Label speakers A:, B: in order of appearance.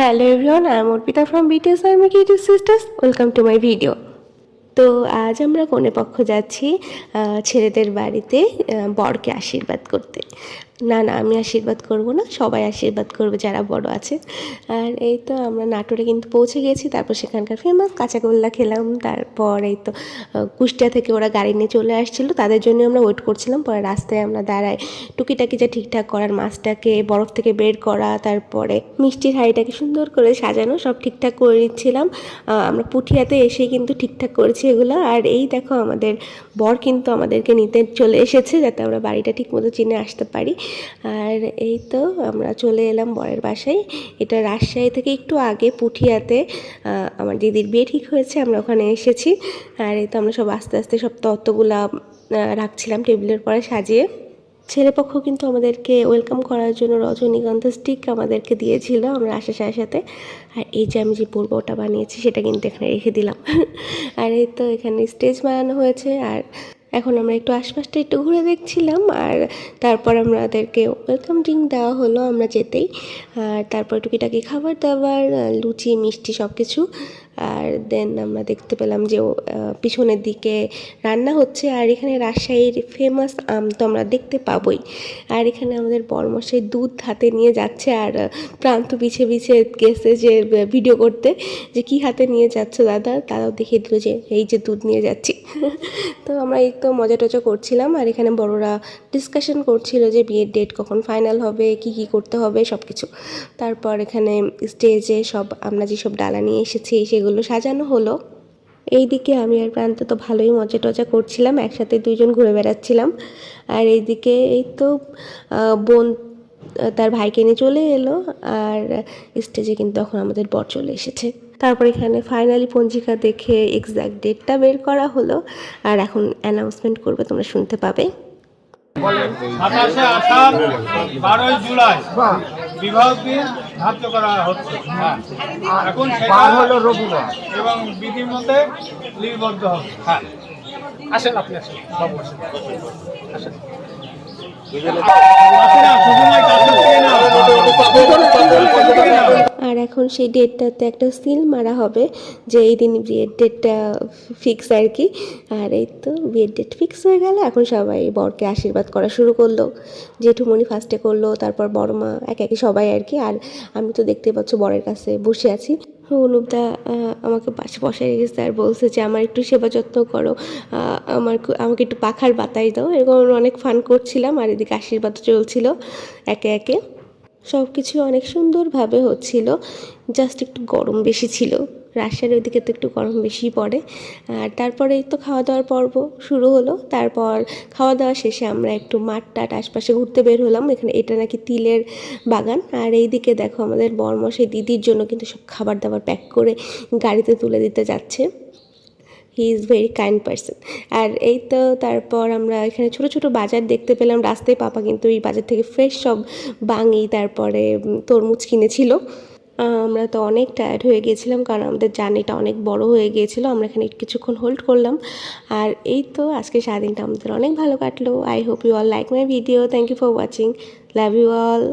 A: Hello everyone, I am Orpita from BTS Army Creative Sisters. Welcome to my video. তো আজ আমরা কনে পক্ষ যাচ্ছি ছেলেদের বাড়িতে বরকে আশীর্বাদ করতে। না আমি আশীর্বাদ করব না, সবাই আশীর্বাদ করবে যারা বড় আছে। আর এই তো আমরা নাটোরে কিন্তু পৌঁছে গেছি, তারপর সেখানকার ফেমাস কাঁচাগোল্লা খেলাম। তারপর এই তো কুষ্টিয়া থেকে ওরা গাড়ি নিয়ে চলে আসছিলো, তাদের জন্য আমরা ওয়েট করছিলাম। পরে রাস্তায় আমরা দাঁড়াই টুকিটাকি যা ঠিকঠাক করার, মাছটাকে বরফ থেকে বের করা, তারপরে মিষ্টির হাঁড়িটাকে সুন্দর করে সাজানো, সব ঠিকঠাক করে নিচ্ছিলাম। আমরা পুঠিয়াতে এসেই কিন্তু ঠিকঠাক করেছি এগুলো। আর এই দেখো আমাদের বর কিন্তু আমাদেরকে নিতে চলে এসেছে, যাতে আমরা বাড়িটা ঠিক মতো চিনে আসতে পারি। আর এই তো আমরা চলে এলাম বরের বাসায়। এটা রাজশাহী থেকে একটু আগে পুঠিয়াতে আমার দিদির বিয়ে ঠিক হয়েছে, আমরা ওখানে এসেছি। আর এই তো আমরা সব আস্তে আস্তে সব তত্ত্বগুলা রাখছিলাম টেবিলের পরে সাজিয়ে। ছেলেপক্ষ কিন্তু আমাদেরকে ওয়েলকাম করার জন্য রজনীগন্ধা স্টিক আমাদেরকে দিয়েছিল আমরা আসার সাথে সাথে। আর এই যে আমি যে পূর্বটা বানিয়েছি সেটা কিন্তু এখানে রেখে দিলাম। আর এই তো এখানে স্টেজ বানানো হয়েছে। আর এখন আমরা একটু আশপাশটা একটু ঘুরে দেখছিলাম। আর তারপর আমাদেরকে ওয়েলকাম ড্রিঙ্ক দেওয়া হলো আমরা যেতেই। আর তারপর টুকিটাকি খাবার দাবার, লুচি মিষ্টি সব কিছু। আর দেন আমরা দেখতে পেলাম যে পিছনের দিকে রান্না হচ্ছে। আর এখানে রাজশাহীর ফেমাস আম তো আমরা দেখতে পাবোই। আর এখানে আমাদের বড়মশাই দুধ হাতে নিয়ে যাচ্ছে, আর প্রান্ত পিছে পিছে গেছে যে ভিডিও করতে, যে কি হাতে নিয়ে যাচ্ছ দাদা। তারাও দেখিয়ে দিল যে এই যে দুধ নিয়ে যাচ্ছি। তো আমরা এই তো মজা টজা করছিলাম। আর এখানে বড়রা ডিসকাশন করছিল যে বিয়ের ডেট কখন ফাইনাল হবে, কি কি করতে হবে সব কিছু। তারপর এখানে স্টেজে সব আমরা যেসব ডালা নিয়ে এসেছি সেগুলো সাজানো হলো। এইদিকে আমি আর প্রান্ত তো ভালোই মজা টজা করছিলাম, একসাথে দুইজন ঘুরে বেড়াচ্ছিলাম। আর এইদিকে এই তো বোন তার ভাইকে নিয়ে চলে এলো। আর স্টেজে কিন্তু তখন আমাদের বর চলে এসেছে। তারপর এখানে ফাইনালি পঞ্জিকা দেখে এক্সাক্ট ডেটটা বের করা হলো। আর এখন অ্যানাউন্সমেন্ট করবে, তোমরা শুনতে পাবে।
B: 27শে আষাঢ় 12ই জুলাই বিবাহ দিন ধার্য করা হচ্ছে। এখন সেটা হলো রবিবার এবং বিধির মতে লিপিবদ্ধ হবে। হ্যাঁ, আসেন আপনি, আসেন বাবু, আসেন আসেন।
A: আর এখন সেই ডেটটাতে একটা সিল মারা হবে যে এই দিন বিয়ের ডেটটা ফিক্স আর কি। আর এই তো বিয়ের ডেট ফিক্স হয়ে গেল। এখন সবাই বরকে আশীর্বাদ করা শুরু করলো। জেঠুমণি ফার্স্টে করলো, তারপর বড় মা, একে একে সবাই আর কি। আর আমি তো দেখতে পাচ্ছ বরের কাছে বসে আছি। অনুপদা আমাকে পাশে বসায় রেখেছে আর বলছে যে আমার একটু সেবা যত্ন করো, আমাকে একটু পাখার বাতাস দাও। এরকম অনেক ফান করছিলাম। আর এদিকে আশীর্বাদ চলছিল একে একে। সব কিছু অনেক সুন্দরভাবে হচ্ছিল, জাস্ট একটু গরম বেশি ছিল। রাজশাহীর ওইদিকে তো একটু গরম বেশি পড়ে। আর তারপরে তো খাওয়া দাওয়ার পর্ব শুরু হলো। তারপর খাওয়া দাওয়া শেষে আমরা একটু মাঠ টাট আশপাশে ঘুরতে বের হলাম। এখানে এটা নাকি তিলের বাগান। আর এইদিকে দেখো আমাদের বরমশাই দিদির জন্য কিন্তু সব খাবার দাবার প্যাক করে গাড়িতে তুলে দিতে যাচ্ছে। He is very kind person. আর এই তো তারপর আমরা এখানে ছোট ছোট বাজার দেখতে পেলাম রাস্তায়। পাপা কিন্তু এই বাজার থেকে ফ্রেশ সব বাঙি তারপরে তরমুজ কিনেছিল। আমরা তো অনেক টায়ার্ড হয়ে গিয়েছিলাম, কারণ আমাদের জার্নিটা অনেক বড় হয়ে গিয়েছিলো। আমরা এখানে কিছুক্ষণ হোল্ড করলাম। আর এই তো আজকে সারাদিনটা আমাদের অনেক ভালো কাটলো। I hope you all like my video. Thank you for watching. Love you all.